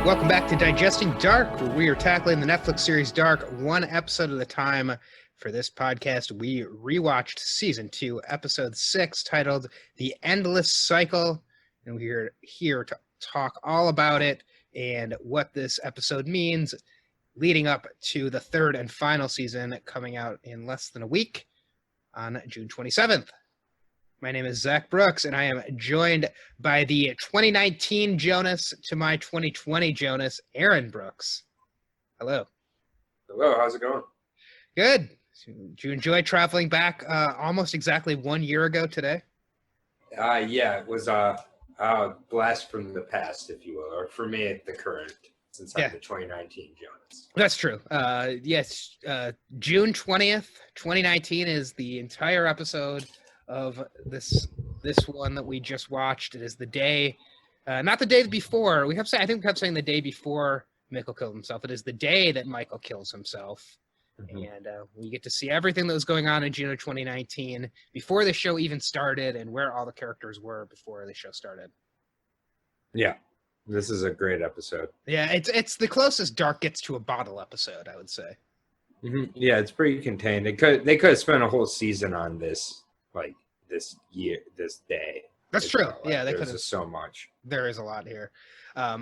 Welcome back to Digesting Dark, where we are tackling the Netflix series Dark one episode at a time. For this podcast, we rewatched Season 2, Episode 6, titled The Endless Cycle, and we're here to talk all about it and what this episode means leading up to the third and final season coming out in less than a week on June 27th. My name is Zach Brooks, and I am joined by the 2019 Jonas to my 2020 Jonas, Aaron Brooks. Hello. Hello, how's it going? Good. Did you enjoy traveling back almost exactly 1 year ago today? Yeah, it was a blast from the past, if you will, or for me, the current, since I'm the 2019 Jonas. That's true. Yes, June 20th, 2019 is the entire episode of this one that we just watched. It is the day, not the day before. I think we kept saying the day before Michael killed himself. It is the day that Michael kills himself. Mm-hmm. And we get to see everything that was going on in June of 2019 before the show even started and where all the characters were before the show started. Yeah, this is a great episode. Yeah, it's the closest Dark gets to a bottle episode, I would say. Mm-hmm. Yeah, it's pretty contained. They could have spent a whole season on this. Like this day. That's true. Yeah, there's just so much. There is a lot here.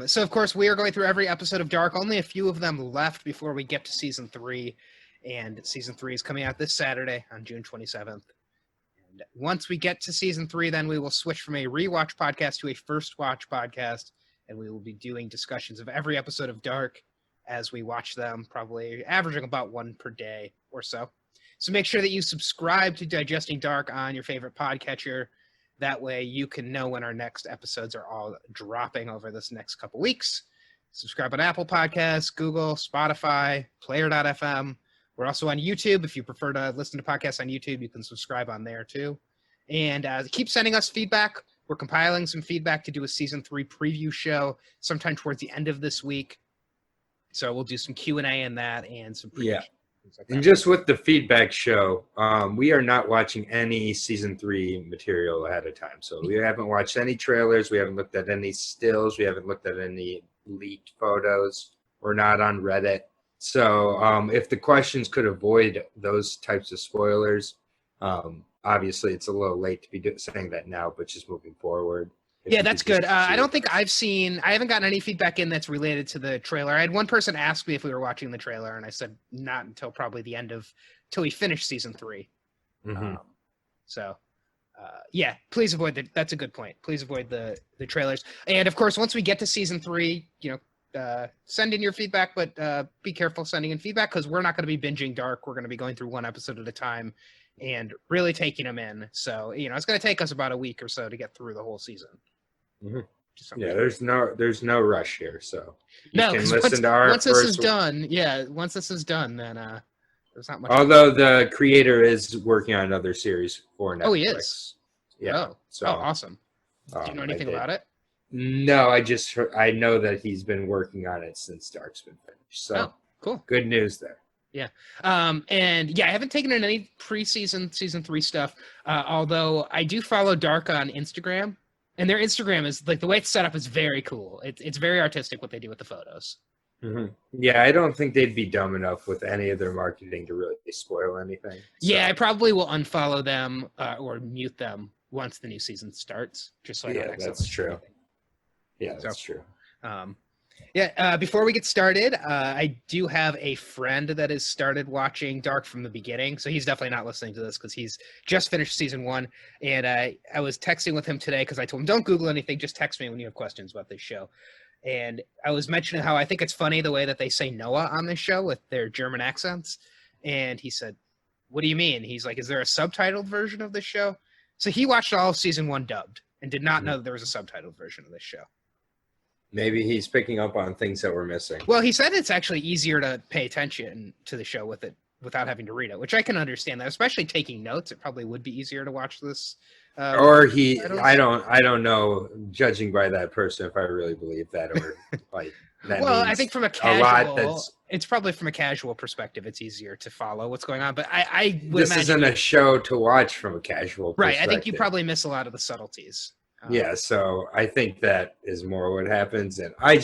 So of course we are going through every episode of Dark. Only a few of them left before we get to season 3, and season 3 is coming out this Saturday on June 27th. And once we get to season 3, then we will switch from a rewatch podcast to a first watch podcast, and we will be doing discussions of every episode of Dark as we watch them, probably averaging about one per day or so. So make sure that you subscribe to Digesting Dark on your favorite podcatcher. That way you can know when our next episodes are all dropping over this next couple weeks. Subscribe on Apple Podcasts, Google, Spotify, Player.fm. We're also on YouTube. If you prefer to listen to podcasts on YouTube, you can subscribe on there too. And keep sending us feedback. We're compiling some feedback to do a Season 3 preview show sometime towards the end of this week. So we'll do some Q&A in that and some preview. Yeah. And just with the feedback show, we are not watching any season 3 material ahead of time. So we haven't watched any trailers. We haven't looked at any stills. We haven't looked at any leaked photos. We're not on Reddit. So if the questions could avoid those types of spoilers, obviously it's a little late to be saying that now, but just moving forward. Yeah, that's good. I don't think I haven't gotten any feedback in that's related to the trailer. I had one person ask me if we were watching the trailer, and I said not until probably till we finish season 3. Mm-hmm. Yeah, please avoid that's a good point. Please avoid the trailers. And of course, once we get to season 3, send in your feedback, but be careful sending in feedback because we're not going to be binging Dark. We're going to be going through one episode at a time and really taking them in. So, it's going to take us about a week or so to get through the whole season. Mm-hmm. Yeah, there's no rush here, so you can listen to our once this is done. Yeah, once this is done, then there's not much. Although the creator is working on another series for Netflix. Oh, he is. Yeah. Awesome. Do you know anything about it? No, I know that he's been working on it since Dark's been finished. So cool. Good news there. Yeah. And yeah, I haven't taken in any season 3 stuff. Although I do follow Dark on Instagram. And their Instagram is like the way it's set up is very cool. It's very artistic what they do with the photos. Mm-hmm. Yeah, I don't think they'd be dumb enough with any of their marketing to really spoil anything. So. Yeah, I probably will unfollow them or mute them once the new season starts, just so I don't accidentally. That's true. Yeah, that's true. Before we get started, I do have a friend that has started watching Dark from the beginning, so he's definitely not listening to this because he's just finished season 1, and I was texting with him today because I told him, don't Google anything, just text me when you have questions about this show. And I was mentioning how I think it's funny the way that they say Noah on this show with their German accents, and he said, what do you mean? He's like, is there a subtitled version of this show? So he watched all of season 1 dubbed and did not know that there was a subtitled version of this show. Maybe he's picking up on things that we're missing. Well, he said it's actually easier to pay attention to the show with it without having to read it, which I can understand that, especially taking notes. It probably would be easier to watch this. I don't know, judging by that person, if I really believe that, or like that. Well, I think from a casual, it's probably from a casual perspective, it's easier to follow what's going on. But I would this isn't a show to watch from a casual perspective. Right. I think you probably miss a lot of the subtleties. Yeah, so I think that is more what happens, and I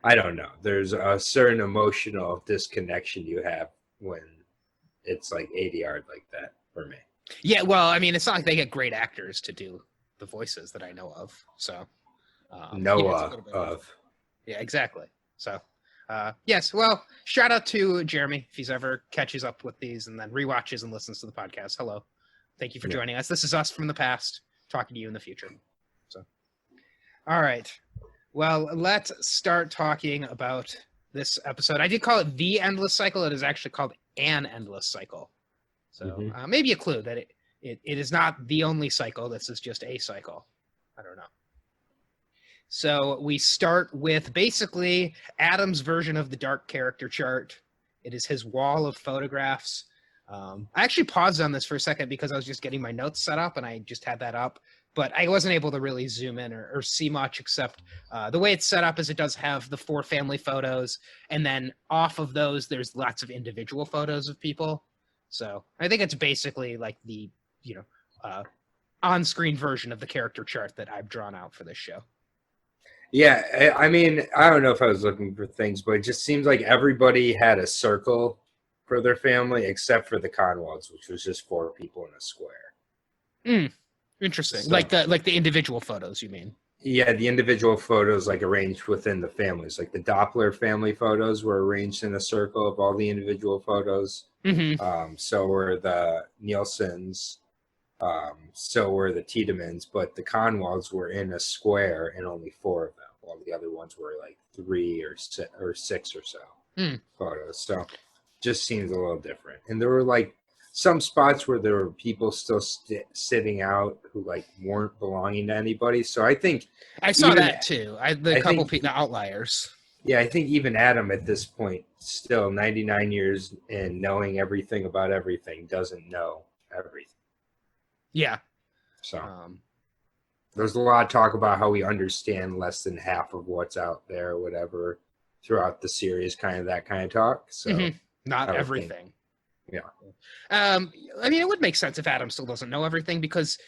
I don't know. There's a certain emotional disconnection you have when it's like ADR like that for me. Yeah, well, I mean, it's not like they get great actors to do the voices that I know of. So, it's a Noah little bit of. yeah, exactly. So, yes, well, shout out to Jeremy if he's ever catches up with these and then rewatches and listens to the podcast. Hello. Thank you for joining us. This is us from the past talking to you in the future. So, all right. Well, let's start talking about this episode. I did call it The Endless Cycle. It is actually called An Endless Cycle. So maybe a clue that it is not the only cycle. This is just a cycle. I don't know. So we start with basically Adam's version of the dark character chart. It is his wall of photographs. I actually paused on this for a second because I was just getting my notes set up and I just had that up, but I wasn't able to really zoom in or see much except the way it's set up is it does have the 4 family photos, and then off of those, there's lots of individual photos of people. So I think it's basically like the, on-screen version of the character chart that I've drawn out for this show. Yeah, I mean, I don't know if I was looking for things, but it just seems like everybody had a circle for their family except for the Conwalds, which was just 4 people in a square. Interesting. So, like the individual photos, you mean? Yeah, the individual photos like arranged within the families. Like the Doppler family photos were arranged in a circle of all the individual photos. So were the Nielsen's. So were the Tiedemans, but the Conwalds were in a square and only 4 of them, while the other ones were like 3 or 6 or so photos. So just seems a little different. And there were like some spots where there were people still sitting out who like weren't belonging to anybody. So I think I saw that too. The outliers. Yeah, I think even Adam at this point, still 99 years and knowing everything about everything, doesn't know everything. Yeah. So there's a lot of talk about how we understand less than half of what's out there, or whatever, throughout the series, kind of that kind of talk. So not everything. Yeah. I mean, it would make sense if Adam still doesn't know everything because,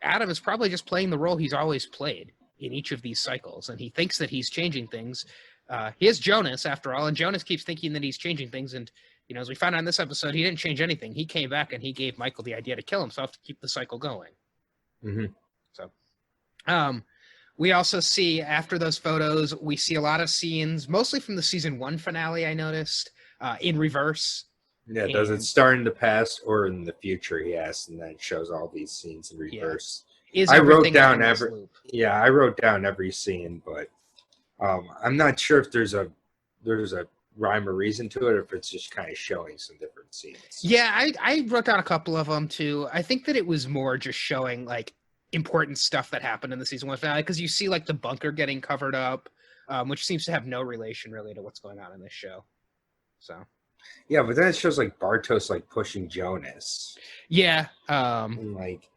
Adam is probably just playing the role he's always played in each of these cycles, and he thinks that he's changing things. He is Jonas, after all, and Jonas keeps thinking that he's changing things, and as we found out in this episode, he didn't change anything. He came back and he gave Michael the idea to kill himself to keep the cycle going. So, we also see after those photos, we see a lot of scenes, mostly from the season 1 finale. I noticed in reverse. Yeah, does it start in the past or in the future? He asks, and then it shows all these scenes in reverse. Yeah. I wrote down I wrote down every scene, but I'm not sure if there's a rhyme or reason to it, or if it's just kind of showing some different scenes. Yeah, I wrote down a couple of them too. I think that it was more just showing like important stuff that happened in the season 1 finale, because you see like the bunker getting covered up, which seems to have no relation really to what's going on in this show. So yeah, but then it shows like Bartos like pushing Jonas. Yeah. Like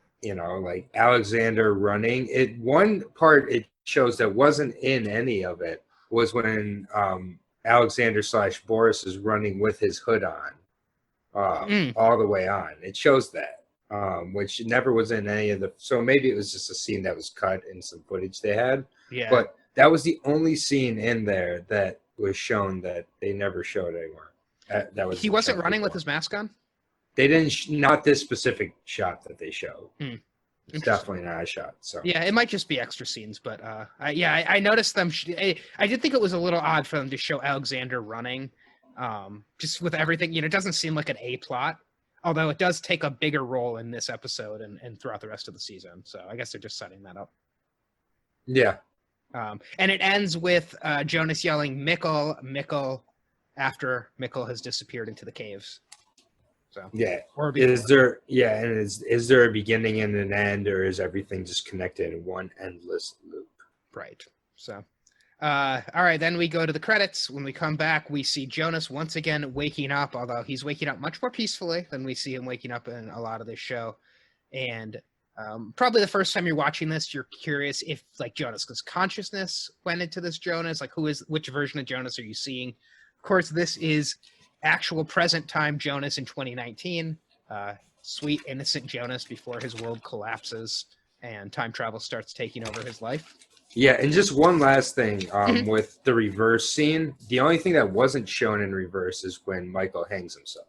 Alexander running. One part it shows that wasn't in any of it was when Alexander / Boris is running with his hood on, all the way on. It shows that, which never was in any of the. So maybe it was just a scene that was cut in some footage they had. Yeah. But that was the only scene in there that was shown that they never showed anymore. That was. He wasn't running with his mask on? They didn't. Not this specific shot that they showed. It's definitely not a shot. So yeah, it might just be extra scenes, but I noticed them. I did think it was a little odd for them to show Alexander running, just with everything. It doesn't seem like an A plot, although it does take a bigger role in this episode and throughout the rest of the season. So I guess they're just setting that up. Yeah. And it ends with Jonas yelling "Mikkel, Mikkel," after Mikkel has disappeared into the caves. So yeah, is there a beginning and an end, or is everything just connected in one endless loop? Right. So, all right, then we go to the credits. When we come back, we see Jonas once again waking up, although he's waking up much more peacefully than we see him waking up in a lot of this show. And probably the first time you're watching this, you're curious if like Jonas's consciousness went into this Jonas, like which version of Jonas are you seeing? Of course, this is actual present time Jonas in 2019, sweet innocent Jonas before his world collapses and time travel starts taking over his life. Yeah, and just one last thing with the reverse scene. The only thing that wasn't shown in reverse is when Michael hangs himself.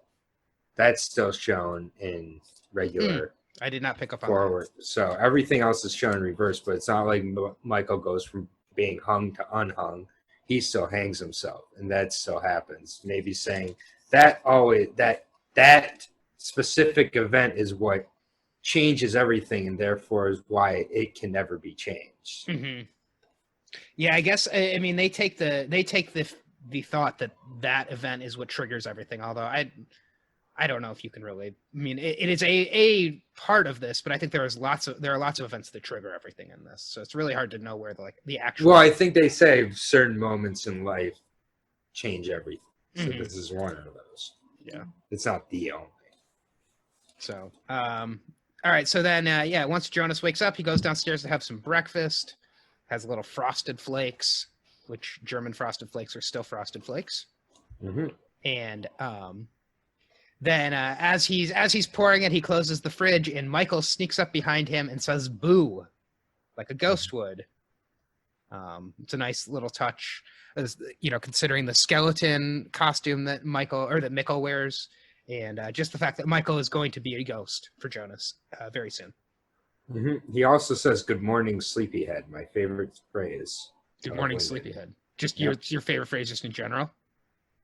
That's still shown in regular I did not pick up on forward. So everything else is shown in reverse, but it's not like Michael goes from being hung to unhung. He still hangs himself, and that still happens. Maybe saying that that specific event is what changes everything, and therefore is why it can never be changed. that. Yeah, I guess I mean they take the thought that event is what triggers everything. Although I don't know if you can really. I mean, it is a part of this, but I think there are lots of events that trigger everything in this. So it's really hard to know where the actual. Well, I think they say certain moments in life change everything. So this is one of those. Yeah, it's not the only. So, all right. So then, once Jonas wakes up, he goes downstairs to have some breakfast. Has little frosted flakes, which German frosted flakes are still frosted flakes. And then as he's pouring it, he closes the fridge, and Michael sneaks up behind him and says "boo," like a ghost would. It's a nice little touch, as considering the skeleton costume that Mikkel wears, and just the fact that Michael is going to be a ghost for Jonas very soon. He also says, "Good morning, sleepyhead." My favorite phrase. Good morning, sleepyhead. Just your favorite phrase, just in general.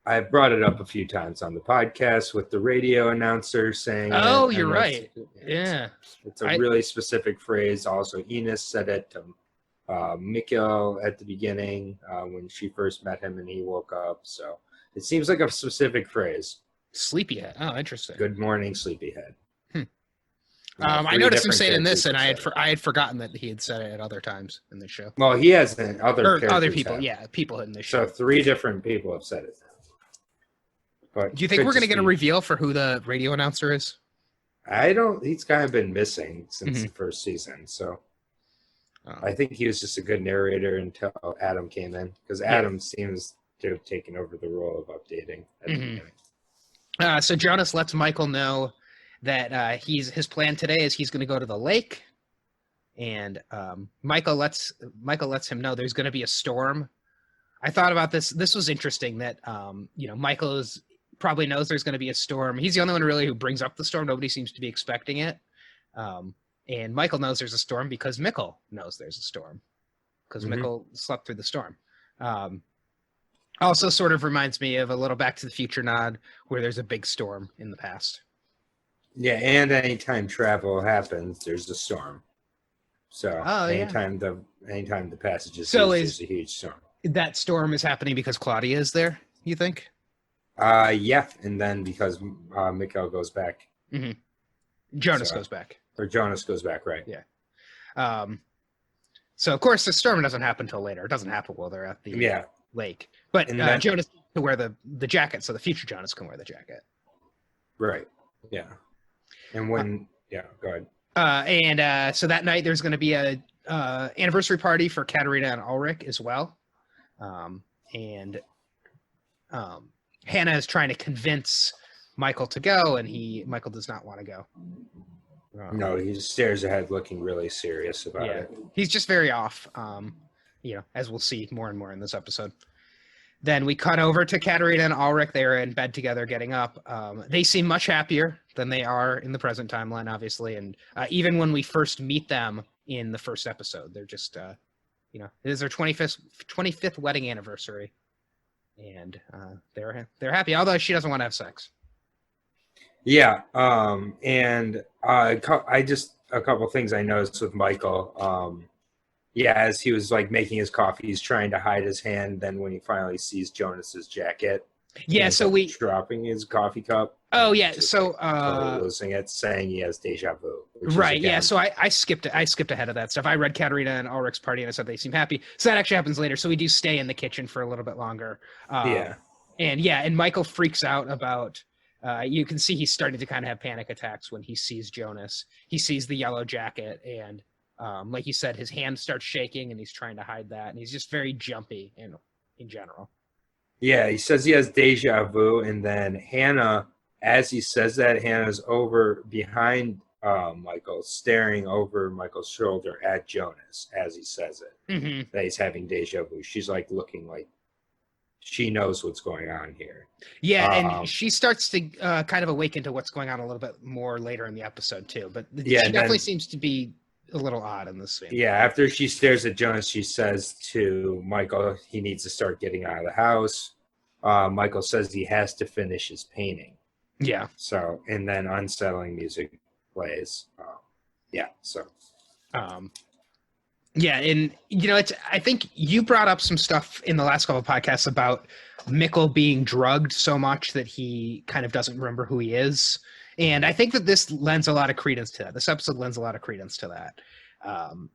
I've brought it up a few times on the podcast with the radio announcer saying. Oh, you're right. Yeah, it's a really specific phrase. Also, Ines said it to Mikkel at the beginning when she first met him, and he woke up. So it seems like a specific phrase. Sleepyhead. Oh, interesting. Good morning, sleepyhead. I noticed him say it in this, and I had forgotten that he had said it at other times in the show. Well, he hasn't. Other people, have. Yeah, people in the show. So 3 different people have said it. But do you think we're going to get a reveal for who the radio announcer is? I don't. He's kind of been missing since the first season, so I think he was just a good narrator until Adam came in, because Adam seems to have taken over the role of updating at the beginning. So Jonas lets Michael know that his plan today is he's going to go to the lake, and Michael lets him know there's going to be a storm. I thought about this. This was interesting that Michael probably knows there's going to be a storm. He's the only one really who brings up the storm. Nobody seems to be expecting it. And Michael knows there's a storm because Mikkel knows there's a storm, because Mikkel slept through the storm. Also sort of reminds me of a little Back to the Future nod where there's a big storm in the past. Yeah, and anytime travel happens, there's a storm. So anytime the passage is there's a huge storm. That storm is happening because Claudia is there, you think? Yeah, and then because Mikkel goes back. Jonas goes back. Or Jonas goes back, right. Yeah. So, of course, the storm doesn't happen until later. It doesn't happen while they're at the lake. But Jonas can wear the jacket, so the future Jonas can wear the jacket. Right, yeah. And when... go ahead. So that night there's going to be a anniversary party for Katerina and Ulrich as well. Hannah is trying to convince Michael to go, and Michael does not want to go. No, he just stares ahead looking really serious about it. He's just very off, as we'll see more and more in this episode. Then we cut over to Katerina and Ulrich. They are in bed together getting up. They seem much happier than they are in the present timeline, obviously. And even when we first meet them in the first episode, they're just, it is their 25th wedding anniversary. And they're happy, although she doesn't want to have sex. Yeah, and a couple things I noticed with Michael. As he was making his coffee, he's trying to hide his hand. Then when he finally sees Jonas's jacket, dropping his coffee cup. Oh yeah, so losing it, saying he has deja vu. Right. Yeah. So I skipped ahead of that stuff. I read Katerina and Ulrich's party, and I said they seem happy. So that actually happens later. So we do stay in the kitchen for a little bit longer. And Michael freaks out about. You can see he's starting to kind of have panic attacks when he sees Jonas. He sees the yellow jacket, and like you said, his hand starts shaking, and he's trying to hide that, and he's just very jumpy in general. Yeah, he says he has deja vu, and then Hannah, as he says that, Hannah's over behind Michael, staring over Michael's shoulder at Jonas as he says it. Mm-hmm. That he's having deja vu. She's like looking like she knows what's going on here. Yeah, and she starts to kind of awaken to what's going on a little bit more later in the episode too. But she definitely seems to be a little odd in this scene. Yeah, after she stares at Jonas, she says to Michael he needs to start getting out of the house. Michael says he has to finish his painting. Yeah. So, and then unsettling music plays. Yeah, and I think you brought up some stuff in the last couple of podcasts about Mikkel being drugged so much that he kind of doesn't remember who he is. And I think that this lends a lot of credence to that. This episode lends a lot of credence to that.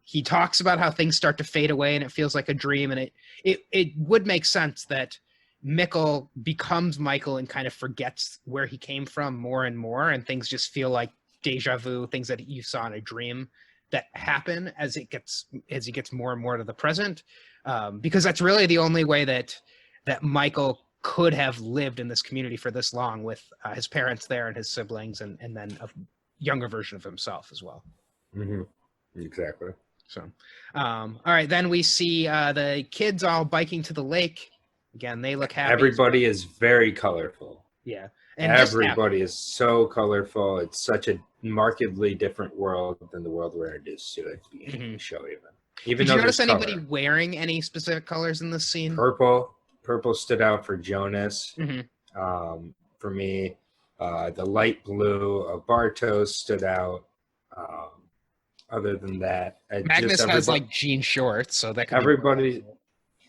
He talks about how things start to fade away and it feels like a dream. And it would make sense that Mikkel becomes Michael and kind of forgets where he came from more and more. And things just feel like deja vu, things that you saw in a dream that happen as he gets more and more to the present. Because that's really the only way that Michael could have lived in this community for this long with his parents there and his siblings and then a younger version of himself as well. Mm-hmm. Exactly. So, all right, then we see the kids all biking to the lake. Again, they look happy. Everybody is very colorful. Yeah. And everybody is so colorful. It's such a markedly different world than the world we're introduced to at the beginning of the show even. Did you notice anybody wearing any specific colors in this scene? Purple stood out for Jonas. Mm-hmm. For me, the light blue of Bartos stood out. Other than that, Magnus has like jean shorts, so that could everybody.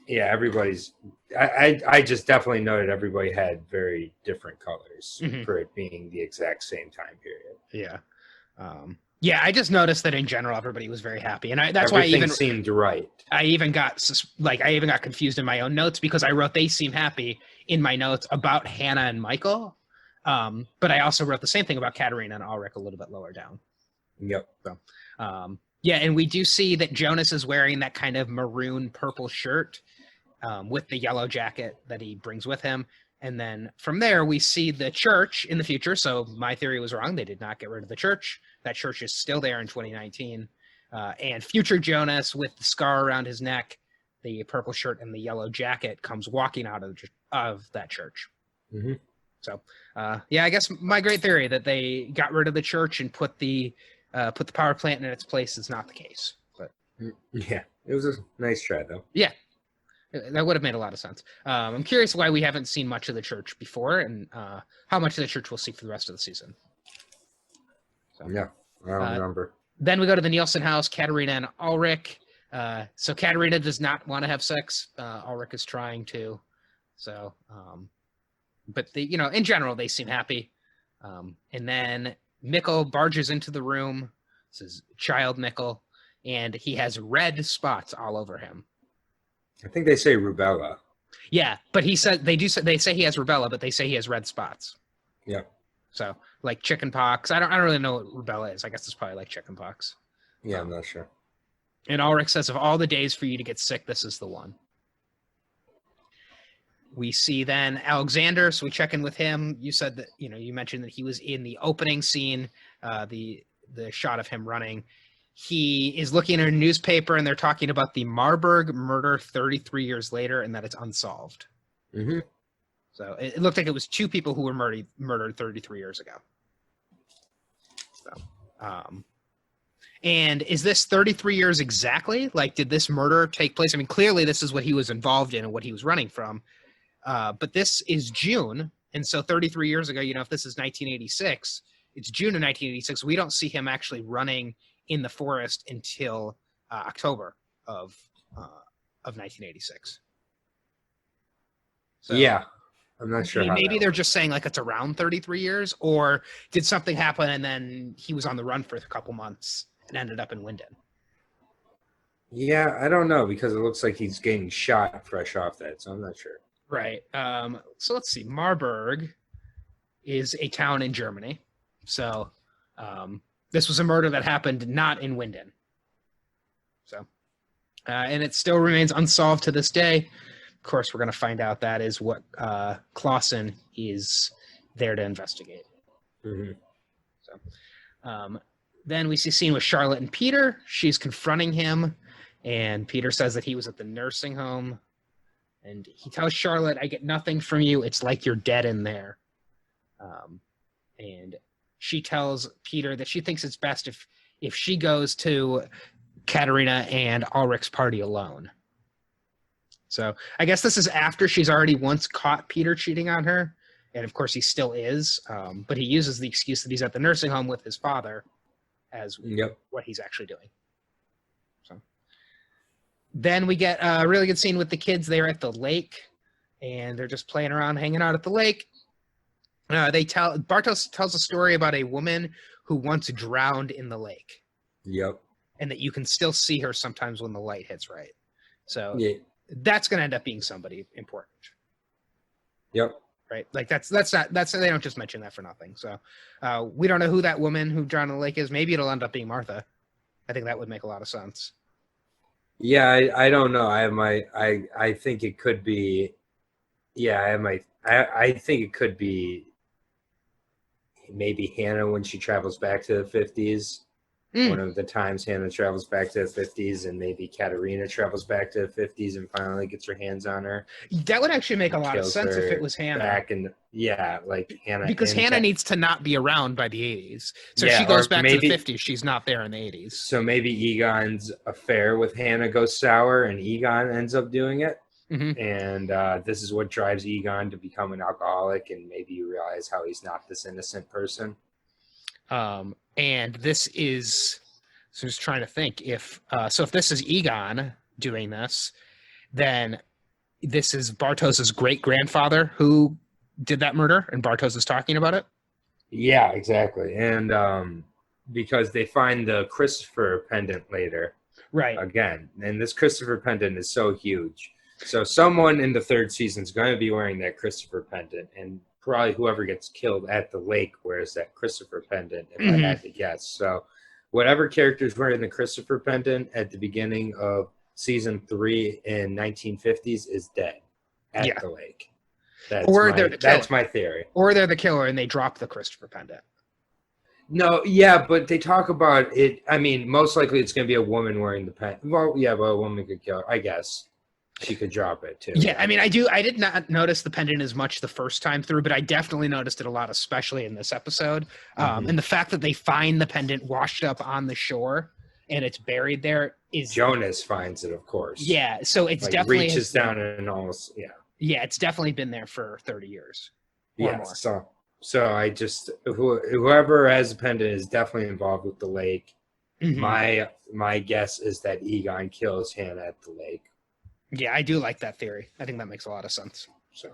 Everybody's. I just definitely noted everybody had very different colors for it being the exact same time period. Yeah. I just noticed that in general everybody was very happy, and that's why everything seemed right. I even got confused in my own notes because I wrote they seem happy in my notes about Hannah and Michael, but I also wrote the same thing about Katerina and Ulrich a little bit lower down. Yep. So, and we do see that Jonas is wearing that kind of maroon purple shirt with the yellow jacket that he brings with him. And then from there, we see the church in the future. So my theory was wrong. They did not get rid of the church. That church is still there in 2019. And future Jonas with the scar around his neck, the purple shirt and the yellow jacket comes walking out of that church. Mm-hmm. So, I guess my great theory that they got rid of the church and put the power plant in its place is not the case. But yeah, it was a nice try though. Yeah, that would have made a lot of sense. I'm curious why we haven't seen much of the church before and how much of the church we'll see for the rest of the season. So, yeah, I don't remember. Then we go to the Nielsen house, Katerina and Ulrich. So Katerina does not want to have sex. Ulrich is trying to. So, but in general, they seem happy. And then Mikkel barges into the room. This is child Mikkel, and he has red spots all over him. I think they say rubella. Yeah, but they say he has rubella, but they say he has red spots. Yeah. So like chicken pox. I don't really know what rubella is. I guess it's probably like chicken pox. Yeah, I'm not sure. And Ulrich says, of all the days for you to get sick, this is the one. We see then Alexander, so we check in with him. You said that, you mentioned that he was in the opening scene, the shot of him running. He is looking at a newspaper, and they're talking about the Marburg murder 33 years later, and that it's unsolved. Mm-hmm. So it looked like it was two people who were murdered 33 years ago. So, and is this 33 years exactly? Like, did this murder take place? I mean, clearly this is what he was involved in and what he was running from. But this is June, and so 33 years ago, if this is 1986, it's June of 1986. We don't see him actually running in the forest until October of 1986. So, yeah, I'm not sure. Maybe they're just saying like it's around 33 years, or did something happen and then he was on the run for a couple months and ended up in Winden? Yeah, I don't know because it looks like he's getting shot fresh off that, so I'm not sure. Right. So let's see. Marburg is a town in Germany. So this was a murder that happened not in Winden. So, and it still remains unsolved to this day. Of course, we're going to find out that is what Clausen is there to investigate. Mm-hmm. So Then we see a scene with Charlotte and Peter. She's confronting him, and Peter says that he was at the nursing home. And he tells Charlotte, I get nothing from you. It's like you're dead in there. And she tells Peter that she thinks it's best if she goes to Katerina and Ulrich's party alone. So I guess this is after she's already once caught Peter cheating on her. And of course he still is. But he uses the excuse that he's at the nursing home with his father as what he's actually doing. So then we get a really good scene with the kids. They're at the lake and they're just playing around, hanging out at the lake. Bartos tells a story about a woman who once drowned in the lake. Yep. And that you can still see her sometimes when the light hits right. So that's going to end up being somebody important. Yep. Right. Like that's they don't just mention that for nothing. So we don't know who that woman who drowned in the lake is. Maybe it'll end up being Martha. I think that would make a lot of sense. Yeah, I don't know. I think it could be. Yeah, I think it could be maybe Hannah when she travels back to the 50s. One of the times Hannah travels back to the 50s, and maybe Katerina travels back to the 50s and finally gets her hands on her. That would actually make a lot of sense if it was Hannah. Like Hannah. Because Hannah needs to not be around by the 80s. So if she goes back to the 50s, she's not there in the 80s. So maybe Egon's affair with Hannah goes sour and Egon ends up doing it. Mm-hmm. And this is what drives Egon to become an alcoholic, and maybe you realize how he's not this innocent person. And this is, so just trying to think if this is Egon doing this, then this is Bartos's great grandfather who did that murder, and Bartos is talking about it. Yeah, exactly. And because they find the Christopher pendant later, right? Again, and this Christopher pendant is so huge. So someone in the third season is going to be wearing that Christopher pendant, and probably whoever gets killed at the lake wears that Christopher pendant, if I had to guess. So whatever character's wearing the Christopher pendant at the beginning of season 3 in 1950s is dead at the lake. That's my theory. Or they're the killer and they drop the Christopher pendant. No, yeah, but they talk about it. I mean, most likely it's going to be a woman wearing the pendant. Well, yeah, but a woman could kill her, I guess. She could drop it too. Yeah, I mean, I did not notice the pendant as much the first time through, but I definitely noticed it a lot, especially in this episode. And the fact that they find the pendant washed up on the shore and it's buried there is Jonas finds it, of course. Yeah, so it's definitely reaches down and almost Yeah, it's definitely been there for 30 years. Or more. So I just whoever has a pendant is definitely involved with the lake. Mm-hmm. My guess is that Egon kills Hannah at the lake. Yeah, I do like that theory. I think that makes a lot of sense. So,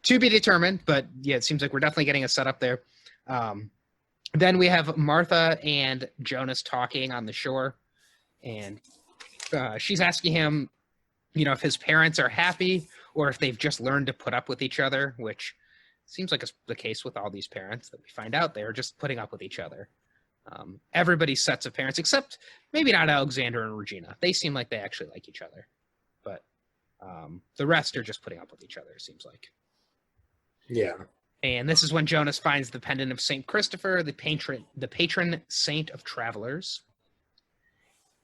to be determined, but yeah, it seems like we're definitely getting a setup there. Then we have Martha and Jonas talking on the shore, and she's asking him, if his parents are happy or if they've just learned to put up with each other, which seems like it's the case with all these parents that we find out they're just putting up with each other. Everybody's sets of parents, except maybe not Alexander and Regina. They seem like they actually like each other. But the rest are just putting up with each other, it seems like. Yeah. And this is when Jonas finds the pendant of St. Christopher, the patron saint of travelers.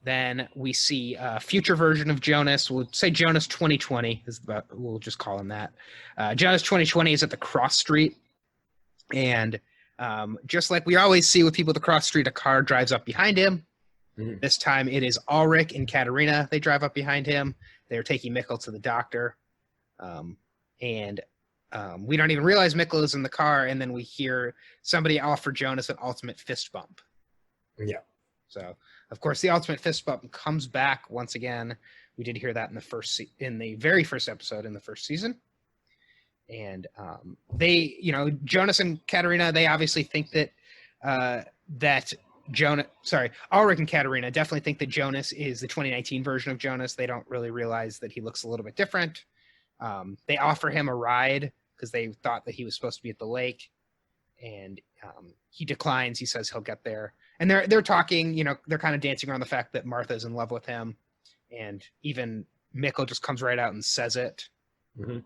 Then we see a future version of Jonas. We'll say Jonas 2020. We'll just call him that. Jonas 2020 is at the cross street. And just like we always see with people at the cross street, a car drives up behind him. Mm-hmm. This time it is Ulrich and Katerina. They drive up behind him. They're taking Mikkel to the doctor. We don't even realize Mikkel is in the car, and then we hear somebody offer Jonas an ultimate fist bump. Yeah. So, of course, the ultimate fist bump comes back once again. We did hear that in the very first episode in the first season. And Jonas and Katerina, they obviously think that Ulrich and Katerina definitely think that Jonas is the 2019 version of Jonas. They don't really realize that he looks a little bit different. They offer him a ride because they thought that he was supposed to be at the lake, and he declines. He says he'll get there. And they're talking, they're kind of dancing around the fact that Martha's in love with him, and even Mikkel just comes right out and says it. Mm-hmm.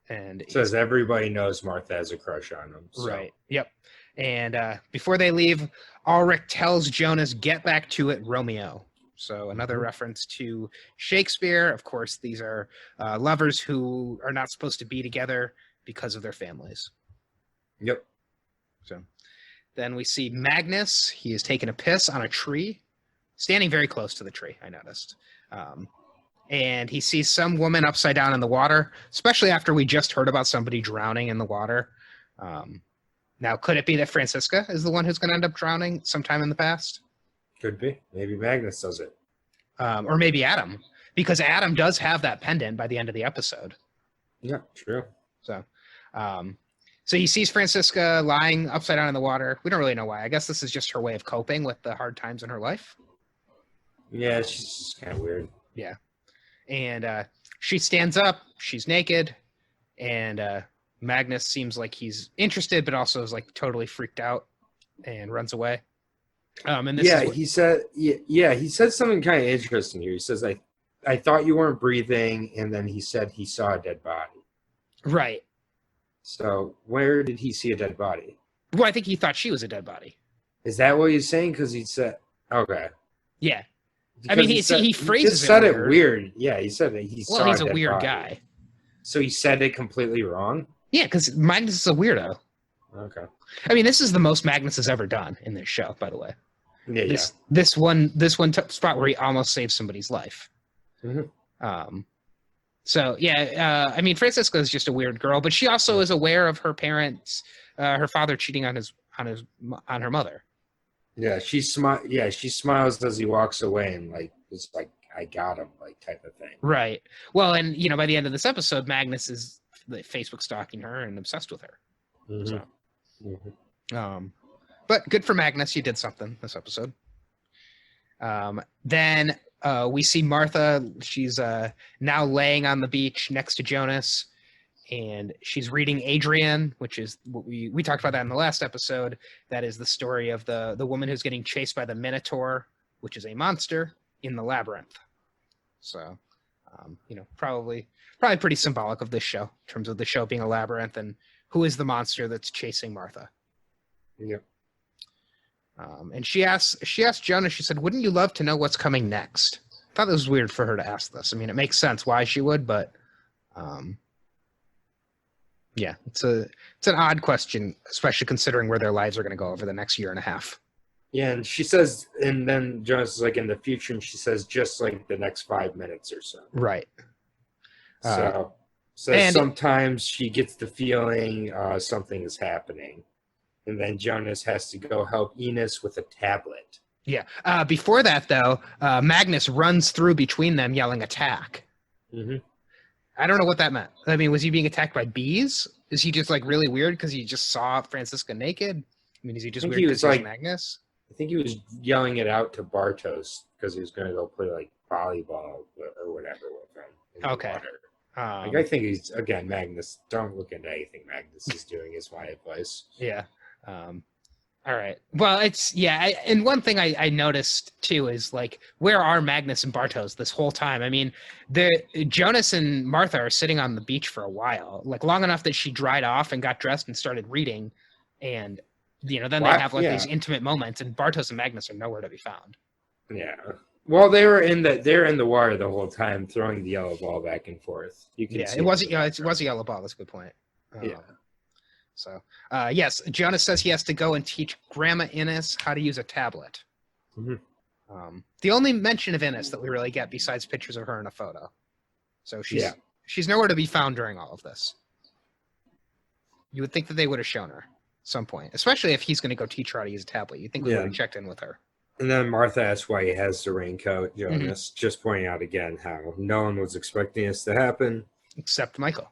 And says everybody knows Martha has a crush on him. So. Right. Yep. And before they leave, Ulrich tells Jonas, "Get back to it, Romeo." So another reference to Shakespeare. Of course, these are lovers who are not supposed to be together because of their families. Yep. So then we see Magnus. He is taking a piss on a tree, standing very close to the tree, I noticed. And he sees some woman upside down in the water, especially after we just heard about somebody drowning in the water. Now, could it be that Francisca is the one who's going to end up drowning sometime in the past? Could be. Maybe Magnus does it. Or maybe Adam, because Adam does have that pendant by the end of the episode. Yeah, true. So he sees Francisca lying upside down in the water. We don't really know why. I guess this is just her way of coping with the hard times in her life. Yeah, she's just kind of weird. Yeah. And she stands up. She's naked. And Magnus seems like he's interested, but also is like totally freaked out and runs away. And this is what... he said something kind of interesting here. He says, I thought you weren't breathing, and then he said he saw a dead body. Right. So where did he see a dead body? Well, I think he thought she was a dead body. Is that what he's saying? Because he said, okay. Yeah. Because I mean, he phrases just said it weird. Yeah, he said that he saw. Well, he's a a dead weird body. guy. So he said it completely wrong. Yeah, because Magnus is a weirdo. Okay. I mean, this is the most Magnus has ever done in this show, by the way. Yeah, this one spot where he almost saves somebody's life. Mm-hmm. So yeah, I mean, Francisca is just a weird girl, but she also is aware of her parents, her father cheating on her mother. Yeah, she smiles as he walks away, and like it's like I got him, like type of thing. Right. Well, and by the end of this episode, Magnus is Facebook stalking her and obsessed with her. Mm-hmm. So, mm-hmm. But good for Magnus. He did something this episode. Then we see Martha. She's now laying on the beach next to Jonas, and she's reading Adrian, which is what we talked about that in the last episode. That is the story of the woman who's getting chased by the Minotaur, which is a monster in the labyrinth. So, probably pretty symbolic of this show in terms of the show being a labyrinth and who is the monster that's chasing Martha. Yep. And she asked Jonas, she said, "Wouldn't you love to know what's coming next?" I thought this was weird for her to ask this. I mean, it makes sense why she would, but yeah, it's an odd question, especially considering where their lives are going to go over the next year and a half. Yeah, and she says, and then Jonas is like in the future, and she says just like the next 5 minutes or so. Right. So sometimes she gets the feeling something is happening. And then Jonas has to go help Enos with a tablet. Yeah. Before that, though, Magnus runs through between them yelling attack. Mm-hmm. I don't know what that meant. I mean, was he being attacked by bees? Is he just like really weird because he just saw Francisca naked? I mean, is he just weird because he's Magnus? I think he was yelling it out to Bartos because he was going to go play like volleyball or whatever with him. In the water. I think he's, again, Magnus. Don't look into anything Magnus is doing is my advice. Yeah. All right. Well, and one thing I noticed too is like, where are Magnus and Bartos this whole time? I mean, Jonas and Martha are sitting on the beach for a while, like long enough that she dried off and got dressed and started reading, and then they have like these intimate moments, and Bartos and Magnus are nowhere to be found. Yeah. Well, they're in the water the whole time, throwing the yellow ball back and forth. You can see it was a yellow ball. That's a good point. Yeah. So, yes, Jonas says he has to go and teach Grandma Innes how to use a tablet. Mm-hmm. The only mention of Innes that we really get besides pictures of her in a photo. So she's nowhere to be found during all of this. You would think that they would have shown her at some point, especially if he's going to go teach her how to use a tablet. You'd think we would have checked in with her. And then Martha asks why he has the raincoat. Jonas just pointing out again how no one was expecting this to happen. Except Michael.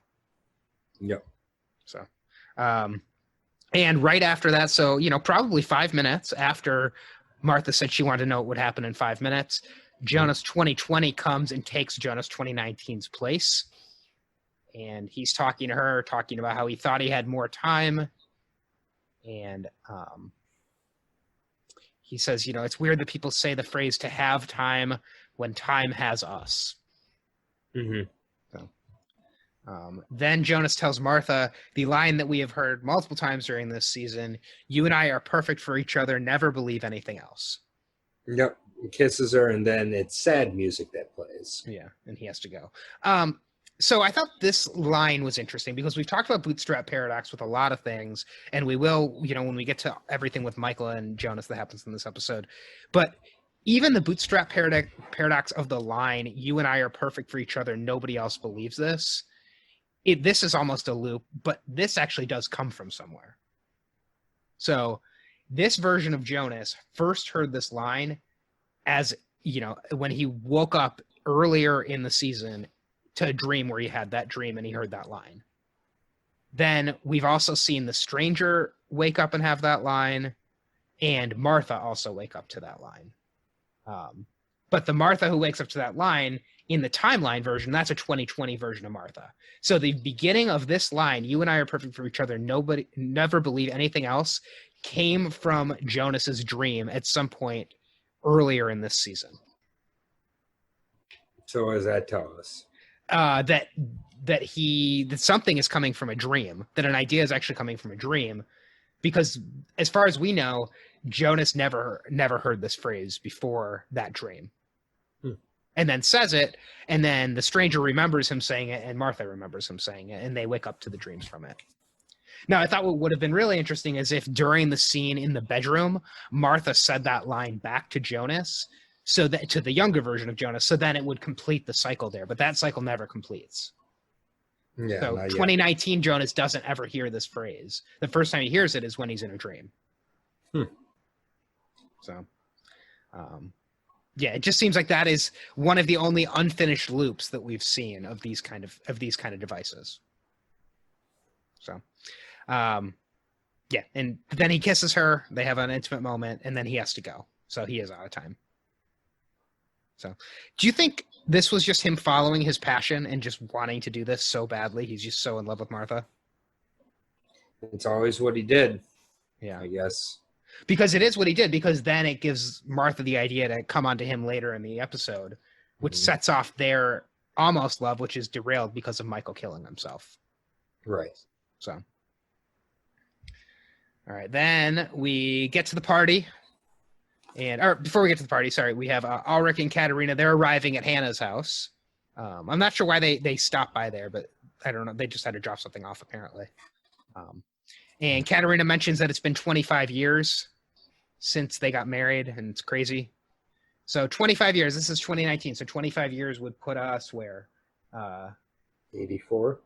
Yep. So, and right after that, so, probably 5 minutes after Martha said she wanted to know what would happen in 5 minutes, Jonas 2020 comes and takes Jonas 2019's place. And he's talking to her, talking about how he thought he had more time. And he says, it's weird that people say the phrase "to have time" when time has us. Mm-hmm. So, Then Jonas tells Martha the line that we have heard multiple times during this season: "You and I are perfect for each other. Never believe anything else." Yep. He kisses her, and then it's sad music that plays. Yeah, and he has to go. So I thought this line was interesting because we've talked about bootstrap paradox with a lot of things, and we will, when we get to everything with Michael and Jonas that happens in this episode. But even the bootstrap paradox of the line, "You and I are perfect for each other. Nobody else believes this." This is almost a loop, but this actually does come from somewhere. So this version of Jonas first heard this line as, when he woke up earlier in the season to a dream where he had that dream and he heard that line. Then we've also seen the stranger wake up and have that line, and Martha also wake up to that line. But the Martha who wakes up to that line in the timeline version, that's a 2020 version of Martha. So the beginning of this line, "You and I are perfect for each other, nobody never believe anything else," came from Jonas's dream at some point earlier in this season. So what does that tell us? That something is coming from a dream, that an idea is actually coming from a dream, because as far as we know, Jonas never heard this phrase before that dream. And then says it, and then the stranger remembers him saying it, and Martha remembers him saying it, and they wake up to the dreams from it. Now, I thought what would have been really interesting is if during the scene in the bedroom, Martha said that line back to Jonas, so that to the younger version of Jonas, so then it would complete the cycle there. But that cycle never completes. Yeah. So 2019 Jonas doesn't ever hear this phrase. The first time he hears it is when he's in a dream. So, yeah, it just seems like that is one of the only unfinished loops that we've seen of these kind of devices. So, yeah, and then he kisses her. They have an intimate moment, and then he has to go. So he is out of time. So, do you think this was just him following his passion and just wanting to do this so badly? He's just so in love with Martha. It's always what he did. Yeah, I guess. Because it is what he did, because then it gives Martha the idea to come onto him later in the episode, which sets off their almost love, which is derailed because of Michael killing himself. Right. So, all right, then we get to the party. Or before we get to the party, sorry, we have Ulrich and Katerina. They're arriving at Hannah's house. I'm not sure why they stopped by there, but I don't know. They just had to drop something off, apparently. And Katerina mentions that it's been 25 years since they got married, and it's crazy. So 25 years. This is 2019, so 25 years would put us where? 84?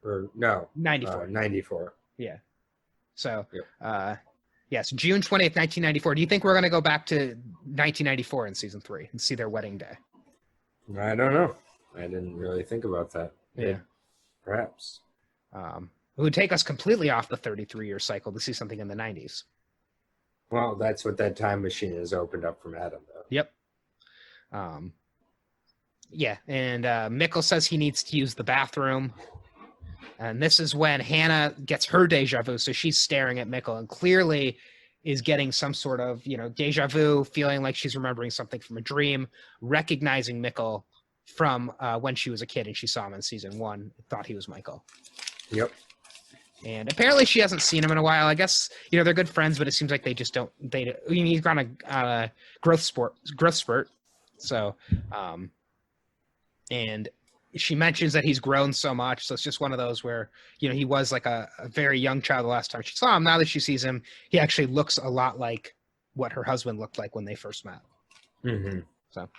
Or no. 94. 94. Yeah. So, Yep. Yes, June 20th, 1994. Do you think we're going to go back to 1994 in season 3 and see their wedding day? I don't know. I didn't really think about that. Yeah. Perhaps. It would take us completely off the 33-year cycle to see something in the 90s. Well, that's what that time machine has opened up from Adam, though. Yep. Yeah, and Mikkel says he needs to use the bathroom. And this is when Hannah gets her deja vu, so she's staring at Mikkel and clearly is getting some sort of, deja vu, feeling like she's remembering something from a dream, recognizing Mikkel from when she was a kid and she saw him in season 1, thought he was Michael. Yep. And apparently she hasn't seen him in a while. I guess, they're good friends, but it seems like they just don't, he's on a growth spurt. So, and she mentions that he's grown so much. So it's just one of those where, he was like a very young child the last time she saw him. Now that she sees him, he actually looks a lot like what her husband looked like when they first met. Mm-hmm. So,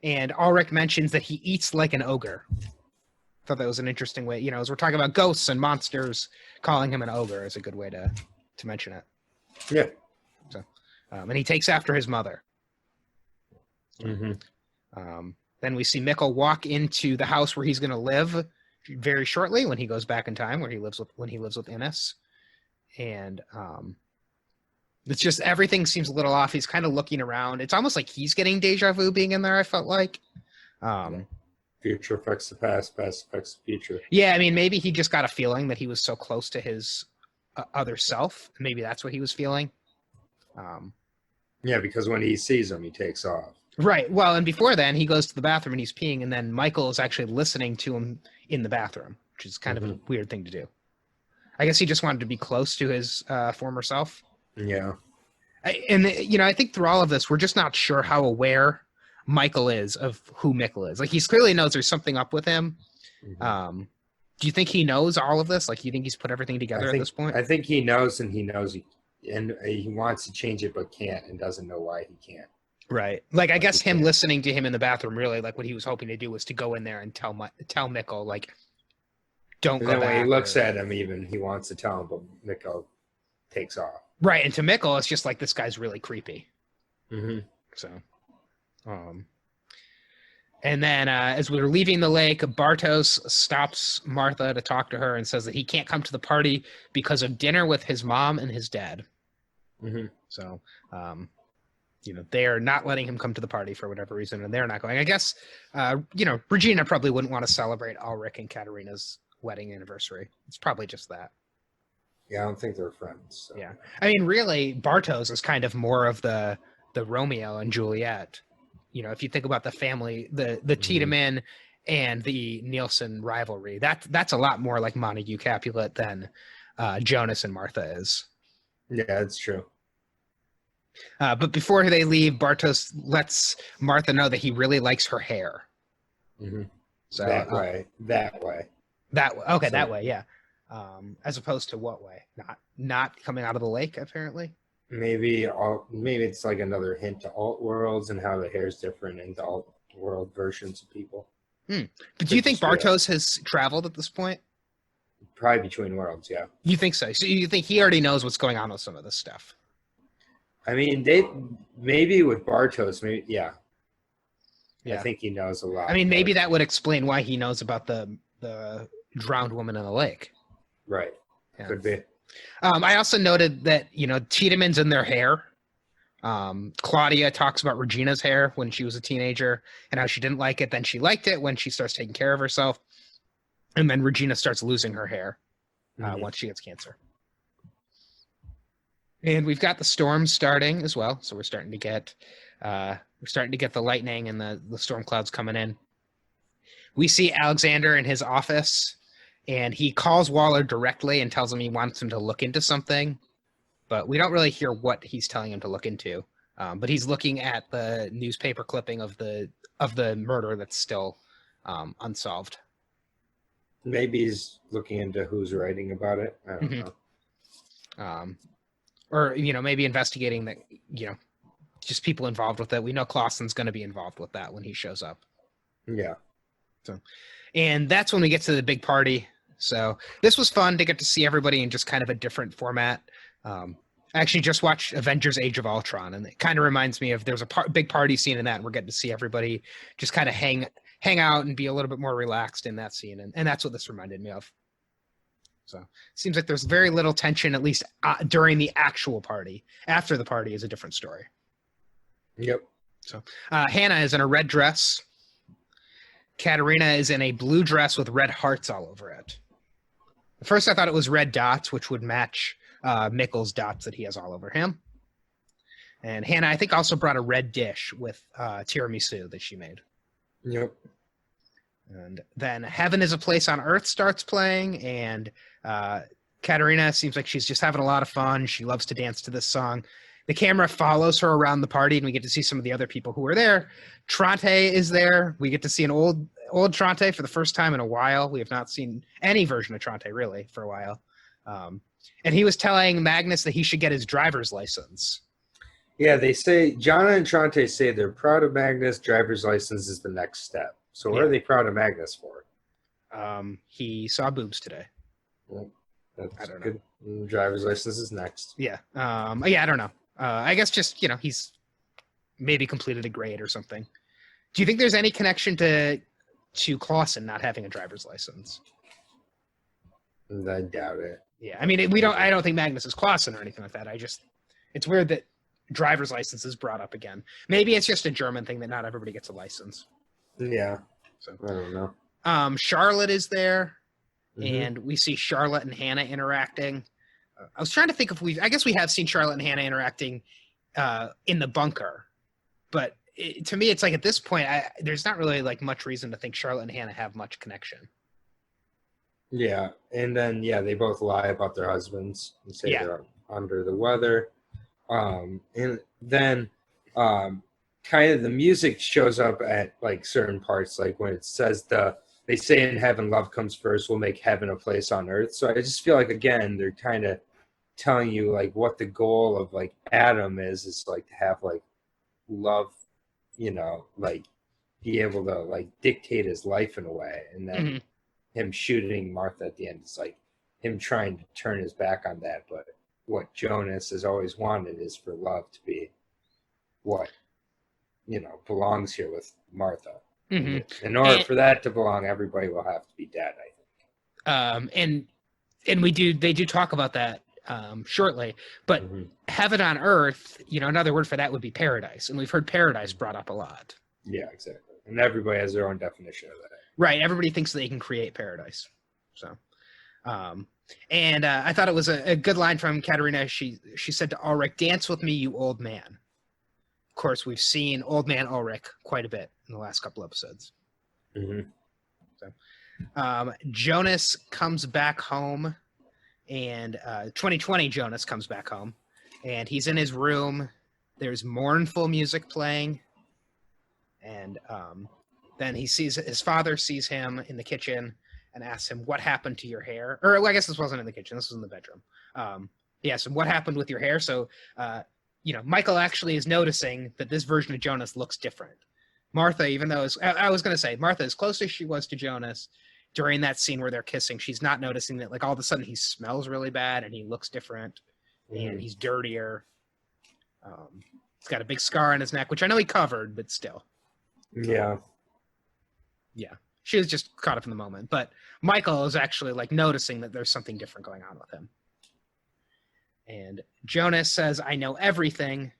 and Ulrich mentions that he eats like an ogre. Thought that was an interesting way, as we're talking about ghosts and monsters, calling him an ogre is a good way to mention it. Yeah. So, and he takes after his mother. Mm-hmm. Then we see Mikkel walk into the house where he's going to live very shortly when he goes back in time, when he lives with Ines, and it's just everything seems a little off. He's kind of looking around. It's almost like he's getting deja vu being in there. I felt like. Future affects the past, past affects the future. Yeah, I mean, maybe he just got a feeling that he was so close to his other self. Maybe that's what he was feeling. Yeah, because when he sees him, he takes off. Right. Well, and before then, he goes to the bathroom and he's peeing, and then Michael is actually listening to him in the bathroom, which is kind of a weird thing to do. I guess he just wanted to be close to his former self. Yeah. I think through all of this, we're just not sure how aware Michael is of who Mikkel is. Like, he clearly knows there's something up with him. Do you think he knows all of this? Like, do you think he's put everything together at this point? I think he knows, and he wants to change it, but can't, and doesn't know why he can't. Right. Like, I guess him listening to him in the bathroom, really, like, what he was hoping to do was to go in there and tell Mikkel, like, don't go back. And then when he looks at him, even, he wants to tell him, but Mikkel takes off. Right. And to Mikkel, it's just like, this guy's really creepy. So, and then as we were leaving the lake, Bartos stops Martha to talk to her and says that he can't come to the party because of dinner with his mom and his dad. So, they're not letting him come to the party for whatever reason, and they're not going. I guess, Regina probably wouldn't want to celebrate Ulrich and Katarina's wedding anniversary. It's probably just that. Yeah, I don't think they're friends. So. Yeah. I mean, really, Bartos is kind of more of the Romeo and Juliet. If you think about the family, the Tiedemann and the Nielsen rivalry, that's a lot more like Montague Capulet than Jonas and Martha is. Yeah, that's true. But before they leave, Bartos lets Martha know that he really likes her hair. So that way. That way, yeah. As opposed to what way? Not coming out of the lake, apparently. Maybe it's like another hint to alt worlds and how the hair is different in the alt world versions of people. But do you think Bartos has traveled at this point? Probably between worlds, yeah. You think so? So you think he already knows what's going on with some of this stuff? I mean, maybe with Bartos, yeah. I think he knows a lot. I mean, maybe that would explain why he knows about the drowned woman in the lake. Right. Yeah. Could be. I also noted that, Tiedemann's in their hair. Claudia talks about Regina's hair when she was a teenager and how she didn't like it. Then she liked it when she starts taking care of herself. And then Regina starts losing her hair once she gets cancer. And we've got the storm starting as well. So we're starting to get the lightning and the storm clouds coming in. We see Alexander in his office, and he calls Waller directly and tells him he wants him to look into something, but we don't really hear what he's telling him to look into. But he's looking at the newspaper clipping of the murder that's still unsolved. Maybe he's looking into who's writing about it. I don't know. Or maybe investigating that. Just people involved with it. We know Clausen's going to be involved with that when he shows up. Yeah. So, and that's when we get to the big party. So this was fun to get to see everybody in just kind of a different format. I actually just watched Avengers Age of Ultron, and it kind of reminds me of there's a big party scene in that, and we're getting to see everybody just kind of hang out and be a little bit more relaxed in that scene. And that's what this reminded me of. So it seems like there's very little tension, at least during the actual party. After the party is a different story. Yep. So Hannah is in a red dress. Katarina is in a blue dress with red hearts all over it. At first I thought it was red dots, which would match Mikkel's dots that he has all over him. And Hannah, I think, also brought a red dish with tiramisu that she made. Yep. And then Heaven is a Place on Earth starts playing, and Katarina seems like she's just having a lot of fun. She loves to dance to this song. The camera follows her around the party, and we get to see some of the other people who are there. Trante is there. We get to see an old Trante for the first time in a while. We have not seen any version of Trante, really, for a while. And he was telling Magnus that he should get his driver's license. Yeah, they say, Jana and Trante say they're proud of Magnus. Driver's license is the next step. So what are they proud of Magnus for? He saw boobs today. Well, that's I don't good. know. Driver's license is next. Yeah. I don't know. I guess just, he's maybe completed a grade or something. Do you think there's any connection to Clausen not having a driver's license? I doubt it. Yeah. I mean, I don't think Magnus is Clausen or anything like that. It's weird that driver's license is brought up again. Maybe it's just a German thing that not everybody gets a license. Yeah. So I don't know. Charlotte is there, and we see Charlotte and Hannah interacting. I was trying to think if I guess we have seen Charlotte and Hannah interacting in the bunker, but to me, it's like at this point, there's not really like much reason to think Charlotte and Hannah have much connection. Yeah, and then they both lie about their husbands and say Yeah. they're under the weather. And then kind of the music shows up at like certain parts, like when it says they say in heaven love comes first, we'll make heaven a place on earth. So I just feel like again they're kind of telling you like what the goal of like Adam is like to have like love, like be able to like dictate his life in a way, and then him shooting Martha at the end is like him trying to turn his back on that. But what Jonas has always wanted is for love to be what belongs here with Martha. Mm-hmm. In order for that to belong, everybody will have to be dead, I think. And they do talk about that shortly, but heaven on earth, another word for that would be paradise, and we've heard paradise brought up a lot. Yeah, exactly. And everybody has their own definition of that. Right. Everybody thinks they can create paradise. So, and I thought it was a good line from Katerina. She said to Ulrich, "Dance with me, you old man." Of course, we've seen old man Ulrich quite a bit in the last couple episodes. So, Jonas comes back home, and 2020 Jonas comes back home, and he's in his room. There's mournful music playing, and then his father sees him in the kitchen and asks him, "What happened to your hair?" Or well, I guess this wasn't in the kitchen. This was in the bedroom. He asked him, "What happened with your hair?" So, Michael actually is noticing that this version of Jonas looks different. Martha, even though I was going to say, Martha, as close as she was to Jonas during that scene where they're kissing, she's not noticing that like all of a sudden he smells really bad and he looks different and he's dirtier. He's got a big scar on his neck, which I know he covered, but still. Yeah. Yeah. She was just caught up in the moment. But Michael is actually like noticing that there's something different going on with him. And Jonas says, "I know everything,"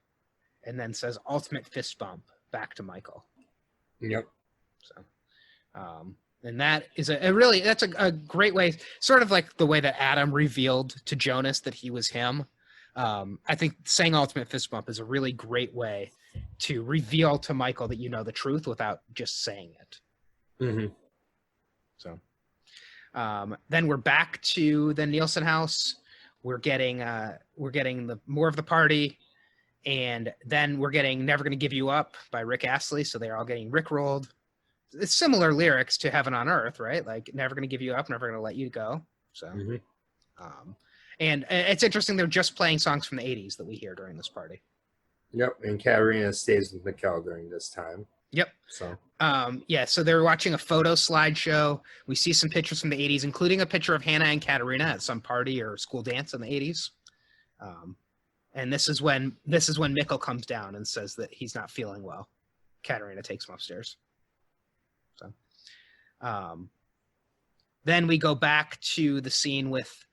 and then says ultimate fist bump back to Michael. Yep. So, and that is that's a great way, sort of like the way that Adam revealed to Jonas that he was him. I think saying ultimate fist bump is a really great way to reveal to Michael that you know the truth without just saying it. So, then we're back to the Nielsen house. We're getting the more of the party, and then we're getting "Never Gonna Give You Up" by Rick Astley. So they're all getting rickrolled. It's similar lyrics to Heaven on Earth, right? Like "Never Gonna Give You Up, Never Gonna Let You Go." So, and it's interesting. They're just playing songs from the '80s that we hear during this party. Yep, and Katerina stays with Mikkel during this time. Yep. So so they're watching a photo slideshow. We see some pictures from the 80s, including a picture of Hannah and Katerina at some party or school dance in the 80s. And this is when Mikkel comes down and says that he's not feeling well. Katerina takes him upstairs. So then we go back to the scene with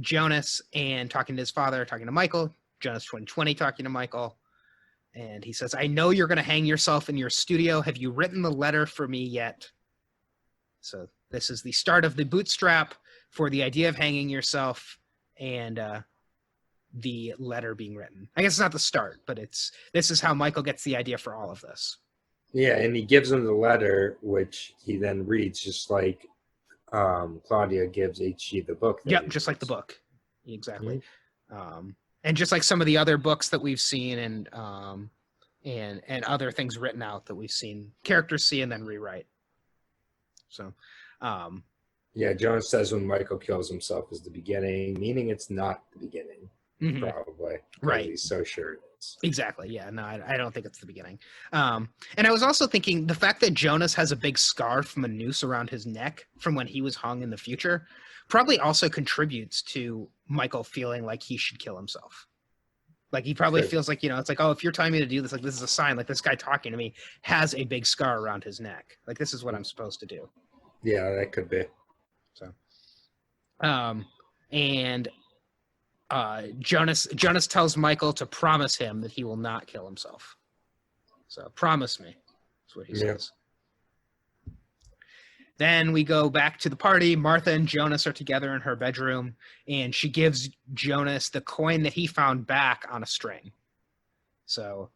Jonas and talking to his father, talking to Michael. Jonas 2020 talking to Michael. And he says, "I know you're going to hang yourself in your studio. Have you written the letter for me yet?" So this is the start of the bootstrap for the idea of hanging yourself and the letter being written. I guess it's not the start, but this is how Michael gets the idea for all of this. Yeah, and he gives him the letter, which he then reads, just like Claudia gives HG the book. Yep, just like the book. Exactly. And just like some of the other books that we've seen and other things written out that we've seen characters see and then rewrite. So, yeah, Jonas says when Michael kills himself is the beginning, meaning it's not the beginning, probably. Right. He's so sure it is. Exactly. Yeah, no, I don't think it's the beginning. And I was also thinking the fact that Jonas has a big scar from a noose around his neck from when he was hung in the future probably also contributes to Michael feeling like he should kill himself. Like he probably feels like, it's like, oh, if you're telling me to do this, like this is a sign, like this guy talking to me has a big scar around his neck. Like this is what I'm supposed to do. Yeah, that could be. So, and Jonas tells Michael to promise him that he will not kill himself. So promise me, is what he says. Then we go back to the party. Martha and Jonas are together in her bedroom, and she gives Jonas the coin that he found back on a string. So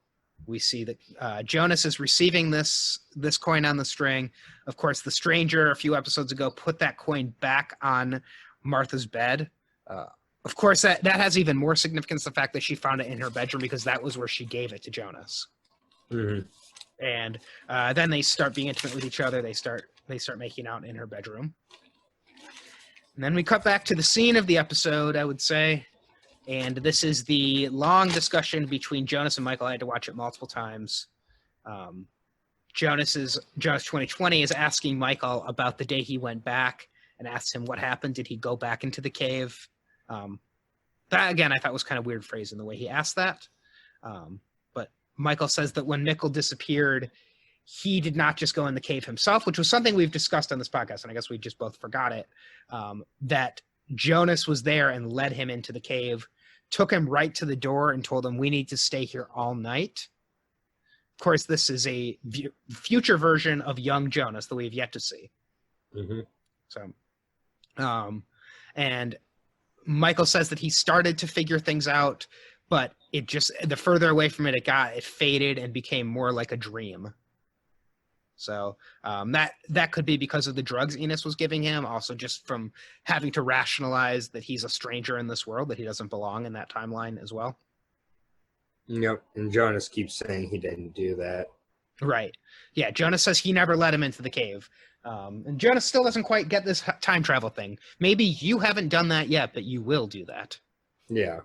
we see that Jonas is receiving this coin on the string. Of course, the stranger a few episodes ago put that coin back on Martha's bed. Of course, that has even more significance, the fact that she found it in her bedroom, because that was where she gave it to Jonas. Mm-hmm. And then they start being intimate with each other. They start making out in her bedroom. And then we cut back to the scene of the episode, I would say. And this is the long discussion between Jonas and Michael. I had to watch it multiple times. Jonas 2020 is asking Michael about the day he went back and asked him what happened. Did he go back into the cave? That, again, I thought was kind of weird phrasing the way he asked that. But Michael says that when Mikkel disappeared, he did not just go in the cave himself, which was something we've discussed on this podcast, and I guess we just both forgot it, that Jonas was there and led him into the cave, took him right to the door and told him, we need to stay here all night. Of course, this is a future version of young Jonas that we've yet to see. Mm-hmm. So, and Michael says that he started to figure things out, but it just, the further away from it got, it faded and became more like a dream. So that could be because of the drugs Enos was giving him, also just from having to rationalize that he's a stranger in this world, that he doesn't belong in that timeline as well. Yep, and Jonas keeps saying he didn't do that. Right. Yeah, Jonas says he never let him into the cave. And Jonas still doesn't quite get this time travel thing. Maybe you haven't done that yet, but you will do that. Yeah.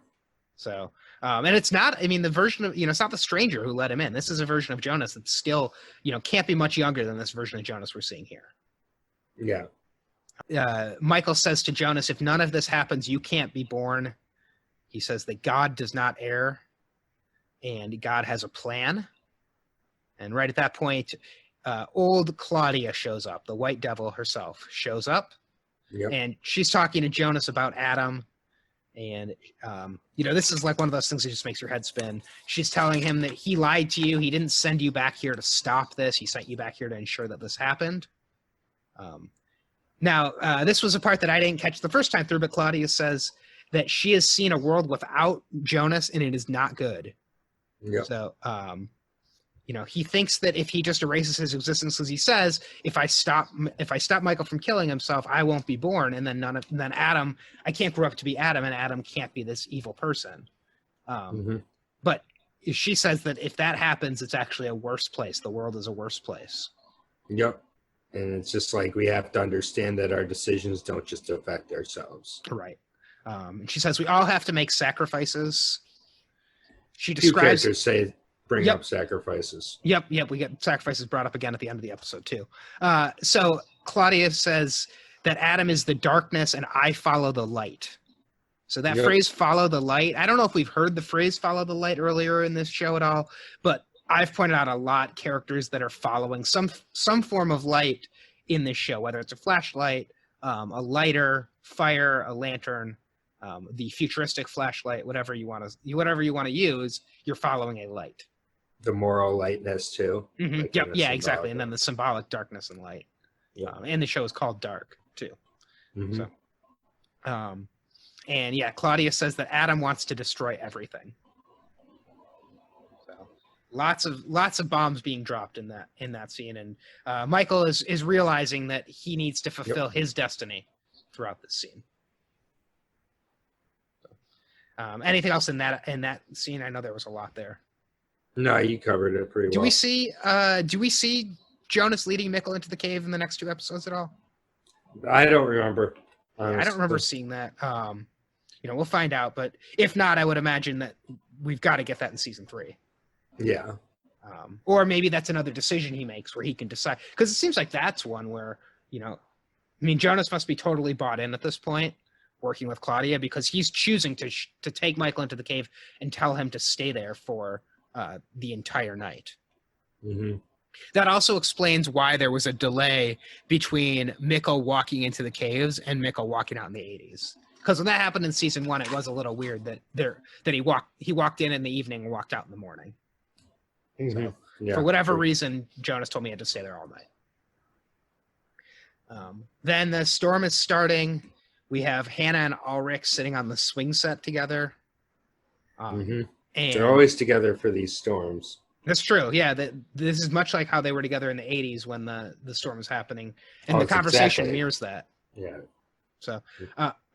So, and it's not, I mean, the version of, it's not the stranger who let him in. This is a version of Jonas that's still, can't be much younger than this version of Jonas we're seeing here. Yeah. Michael says to Jonas, if none of this happens, you can't be born. He says that God does not err and God has a plan. And right at that point, old Claudia shows up. The white devil herself shows up. Yep. And she's talking to Jonas about Adam. And, this is like one of those things that just makes your head spin. She's telling him that he lied to you. He didn't send you back here to stop this. He sent you back here to ensure that this happened. Now, this was a part that I didn't catch the first time through, but Claudia says that she has seen a world without Jonas, and it is not good. Yep. So, he thinks that if he just erases his existence, as he says, if I stop Michael from killing himself, I won't be born, and then Adam, I can't grow up to be Adam, and Adam can't be this evil person. But she says that if that happens, it's actually a worse place. The world is a worse place. Yep. And it's just like we have to understand that our decisions don't just affect ourselves. Right. And she says we all have to make sacrifices. She Few describes characters bring up sacrifices. Yep. We get sacrifices brought up again at the end of the episode too. So Claudia says that Adam is the darkness and I follow the light. So that phrase, follow the light, I don't know if we've heard the phrase follow the light earlier in this show at all, but I've pointed out a lot characters that are following some form of light in this show, whether it's a flashlight, a lighter, fire, a lantern, the futuristic flashlight, whatever you want to use, you're following a light. The moral lightness too. Mm-hmm. Yep. Yeah, exactly. And then the symbolic darkness and light. Yeah. And the show is called Dark too. Mm-hmm. So, and yeah, Claudia says that Adam wants to destroy everything. So lots of bombs being dropped in that scene, and Michael is realizing that he needs to fulfill his destiny throughout this scene. So, anything else in that scene? I know there was a lot there. No, you covered it pretty well. Do we see Jonas leading Mikkel into the cave in the next 2 episodes at all? I don't remember. I don't remember seeing that. We'll find out, but if not, I would imagine that we've got to get that in season 3. Yeah. Or maybe that's another decision he makes where he can decide, because it seems like that's one where, Jonas must be totally bought in at this point, working with Claudia, because he's choosing to take Michael into the cave and tell him to stay there for the entire night. Mm-hmm. That also explains why there was a delay between Mikkel walking into the caves and Mikkel walking out in the 80s. Because when that happened in season 1, it was a little weird that he walked in the evening and walked out in the morning. Mm-hmm. So, for whatever reason, Jonas told me he had to stay there all night. Then the storm is starting. We have Hannah and Ulrich sitting on the swing set together. And they're always together for these storms. That's true. Yeah, this is much like how they were together in the 80s when the storm was happening. And the It's conversation exactly. mirrors that. Yeah. So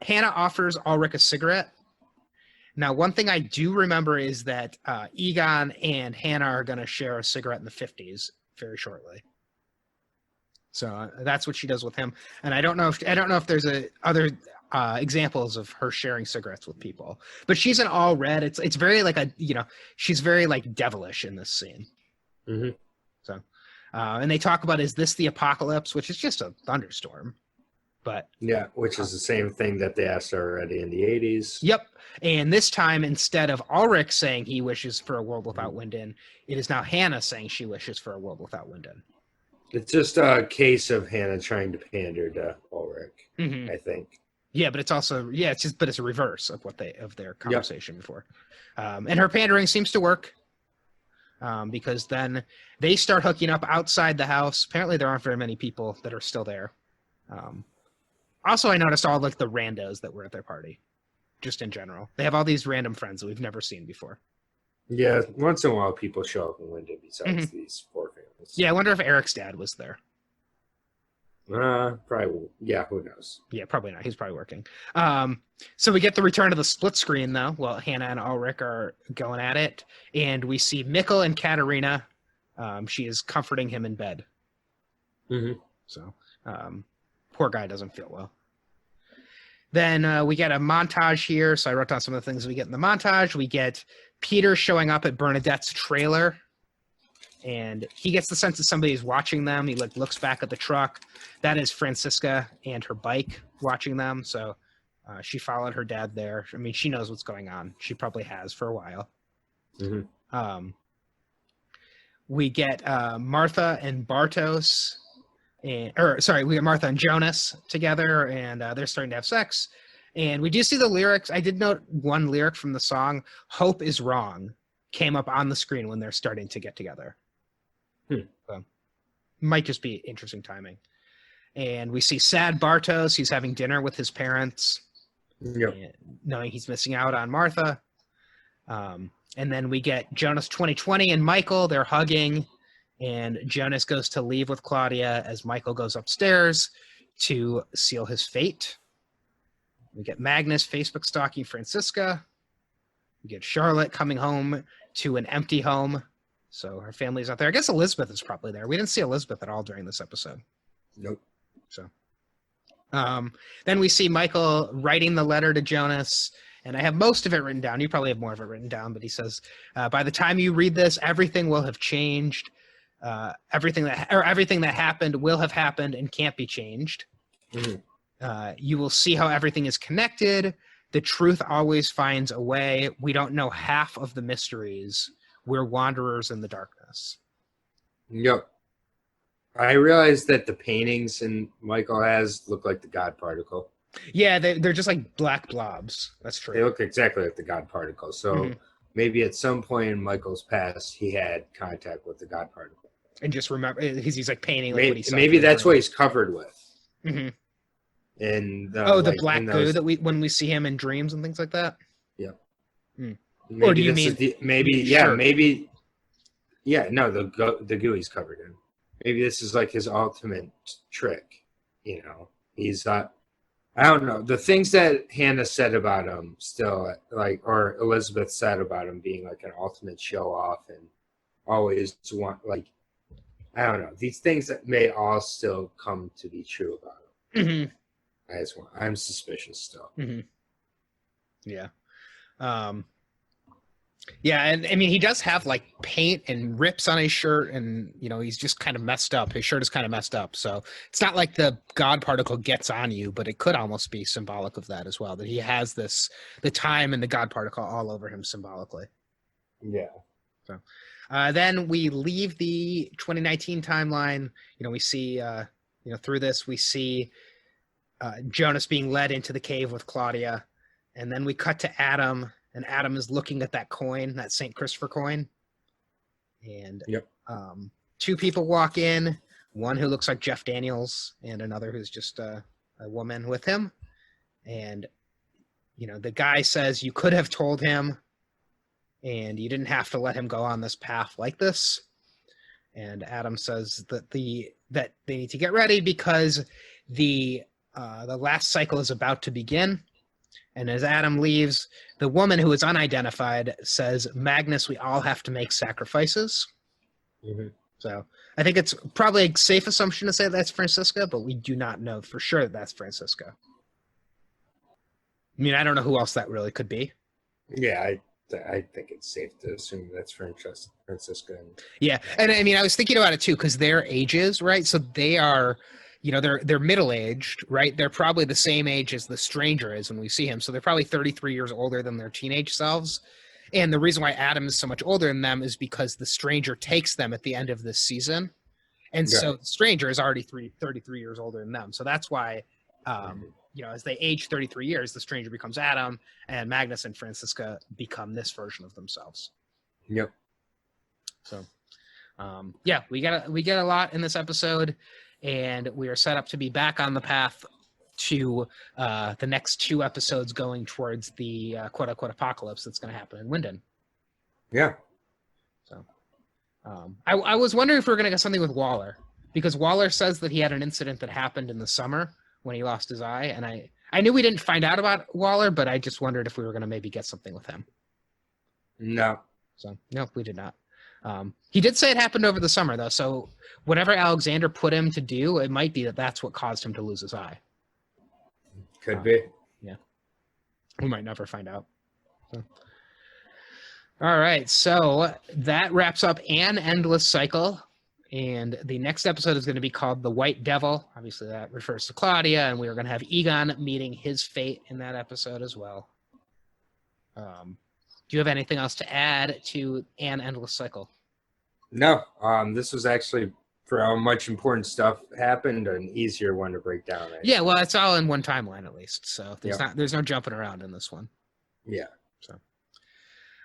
Hannah offers Ulrich a cigarette. Now, one thing I do remember is that Egon and Hannah are going to share a cigarette in the 50s very shortly. So that's what she does with him. And I don't know if there's other examples of her sharing cigarettes with people. But she's in all red. It's very like she's very like devilish in this scene. Mm-hmm. So, and they talk about, is this the apocalypse, which is just a thunderstorm. But yeah, which is the same thing that they asked already in the 80s. Yep. And this time, instead of Ulrich saying he wishes for a world without Winden, it is now Hannah saying she wishes for a world without Winden. It's just a case of Hannah trying to pander to Ulrich, I think. Yeah, but it's also it's a reverse of their conversation before. And her pandering seems to work. Because then they start hooking up outside the house. Apparently there aren't very many people that are still there. Also, I noticed all like the randos that were at their party, just in general. They have all these random friends that we've never seen before. Yeah, once in a while people show up in Winden besides these four families. Yeah, I wonder if Eric's dad was there. Probably. Yeah, who knows? Yeah, probably not. He's probably working. So we get the return of the split screen, though, while Hannah and Ulrich are going at it. And we see Mikkel and Katerina. She is comforting him in bed. Mm-hmm. So poor guy doesn't feel well. Then we get a montage here. So I wrote down some of the things we get in the montage. We get Peter showing up at Bernadette's trailer. And he gets the sense that somebody's watching them. He looks back at the truck. That is Francisca and her bike watching them. So she followed her dad there. I mean, she knows what's going on. She probably has for a while. Mm-hmm. We get Martha and Bartos. We get Martha and Jonas together, and they're starting to have sex. And we do see the lyrics. I did note one lyric from the song, "Hope is Wrong," came up on the screen when they're starting to get together. So, might just be interesting timing. And we see sad Bartos. He's having dinner with his parents, knowing he's missing out on Martha. And then we get Jonas 2020 and Michael. They're hugging, and Jonas goes to leave with Claudia as Michael goes upstairs to seal his fate. We get Magnus Facebook stalking Francisca. We get Charlotte coming home to an empty home. So her family's not there. I guess Elizabeth is probably there. We didn't see Elizabeth at all during this episode. Nope. So then we see Michael writing the letter to Jonas, and I have most of it written down. You probably have more of it written down, but he says, by the time you read this, everything will have changed. Everything that happened will have happened and can't be changed. Mm-hmm. You will see how everything is connected. The truth always finds a way. We don't know half of the mysteries. We're wanderers in the darkness. Yep. I realized that the paintings Michael has look like the God particle. Yeah, they're just like black blobs. That's true. They look exactly like the God particle. So maybe at some point in Michael's past, he had contact with the God particle. And just remember, he's like painting like what he saw. Maybe that's what he's covered with. Mm-hmm. And the black goo that when we see him in dreams and things like that. Yeah. Maybe or do you mean maybe? Yeah, no, the goo he's covered in. Maybe this is like his ultimate trick. You know, he's not. I don't know the things that Hannah said about him. Still, or Elizabeth said about him being like an ultimate show off and always want I don't know these things that may all still come to be true about him. Mm-hmm. I'm suspicious still. Mm-hmm. Yeah. Yeah, and I mean, he does have like paint and rips on his shirt, and he's just kind of messed up. His shirt is kind of messed up, so it's not like the God particle gets on you, but it could almost be symbolic of that as well. That he has the time and the God particle all over him symbolically. Yeah. So, then we leave the 2019 timeline. We see, through this we see Jonas being led into the cave with Claudia, and then we cut to Adam. And Adam is looking at that coin, that St. Christopher coin. And two people walk in, one who looks like Jeff Daniels and another who's just a woman with him. And, the guy says, "You could have told him." and you didn't have to let him go on this path like this. And Adam says that that they need to get ready because the last cycle is about to begin. And as Adam leaves, the woman who is unidentified says, "Magnus, we all have to make sacrifices." Mm-hmm. So I think it's probably a safe assumption to say that's Francisca, but we do not know for sure that that's Francisca. I mean, I don't know who else that really could be. Yeah, I think it's safe to assume that's Francisca. Yeah, and I mean, I was thinking about it too because their ages, right? So they are, they're middle aged, right? They're probably the same age as the stranger is when we see him. So they're probably 33 years older than their teenage selves. And the reason why Adam is so much older than them is because the stranger takes them at the end of this season, and so the stranger is already 33 years older than them. So that's why. As they age 33 years, the stranger becomes Adam, and Magnus and Francisca become this version of themselves. Yep. So, we get a lot in this episode, and we are set up to be back on the path to the next 2 episodes going towards the quote unquote apocalypse that's going to happen in Winden. Yeah. So, I was wondering if we were going to get something with Waller, because Waller says that he had an incident that happened in the summer when he lost his eye, and I knew we didn't find out about Waller, but I just wondered if we were going to maybe get something with him. No. So, no, we did not. He did say it happened over the summer, though, so whatever Alexander put him to do, it might be that that's what caused him to lose his eye. Could be. Yeah. We might never find out. So. All right, so that wraps up An Endless Cycle. And the next episode is going to be called The White Devil. Obviously, that refers to Claudia, and we are going to have Egon meeting his fate in that episode as well. Do you have anything else to add to An Endless Cycle? No. This was actually, for how much important stuff happened, an easier one to break down. Yeah, well, it's all in one timeline at least, so there's no jumping around in this one. Yeah. So.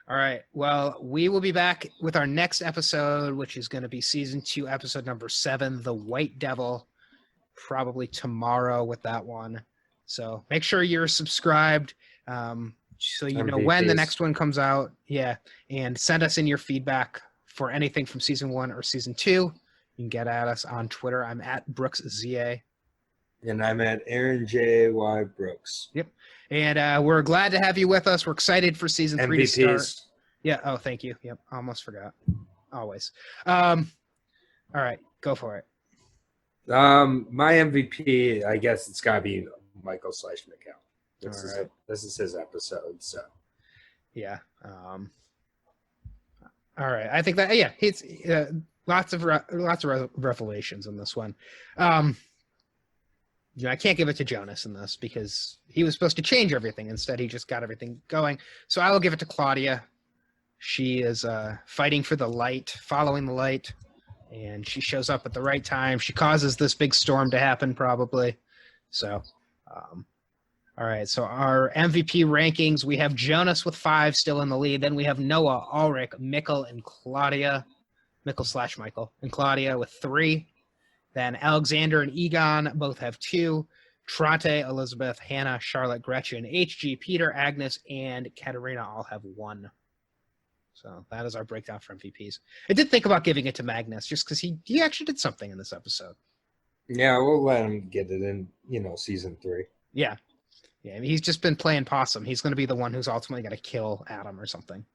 All right. Well, we will be back with our next episode, which is going to be season 2, episode number 7, The White Devil, probably tomorrow with that one. So make sure you're subscribed so you know when the next one comes out. Yeah. And send us in your feedback for anything from season 1 or season 2. You can get at us on Twitter. I'm at BrooksZA. And I'm at Aaron J.Y. Brooks. Yep. And we're glad to have you with us. We're excited for season 3 to start. Yeah. Oh, thank you. Yep. Almost forgot. Always. All right. Go for it. My MVP, I guess it's got to be Michael/Mikkel. This is his episode. So. Yeah. All right. I think that, it's lots of revelations in this one. I can't give it to Jonas in this because he was supposed to change everything. Instead, he just got everything going. So I will give it to Claudia. She is fighting for the light, following the light, and she shows up at the right time. She causes this big storm to happen, probably. So, all right. So our MVP rankings, we have Jonas with 5 still in the lead. Then we have Noah, Ulrich, Mikkel, and Claudia. Mikkel/Michael and Claudia with 3. Then Alexander and Egon both have 2. Trate, Elizabeth, Hannah, Charlotte, Gretchen, HG, Peter, Agnes, and Katerina all have 1. So that is our breakdown for MVPs. I did think about giving it to Magnus just because he actually did something in this episode. Yeah, we'll let him get it in, season 3. Yeah. Yeah, I mean, he's just been playing possum. He's going to be the one who's ultimately going to kill Adam or something.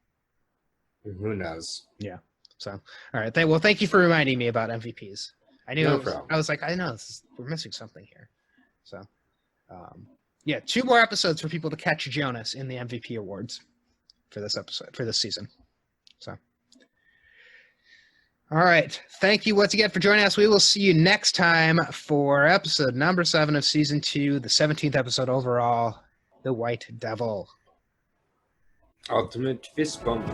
Who knows? Yeah. So, all right. Well, thank you for reminding me about MVPs. I knew I was like, I know we're missing something here. So, 2 more episodes for people to catch Jonas in the MVP awards for this season. So, all right. Thank you once again for joining us. We will see you next time for episode number 7 of season 2, the 17th episode overall, The White Devil. Ultimate fist bump.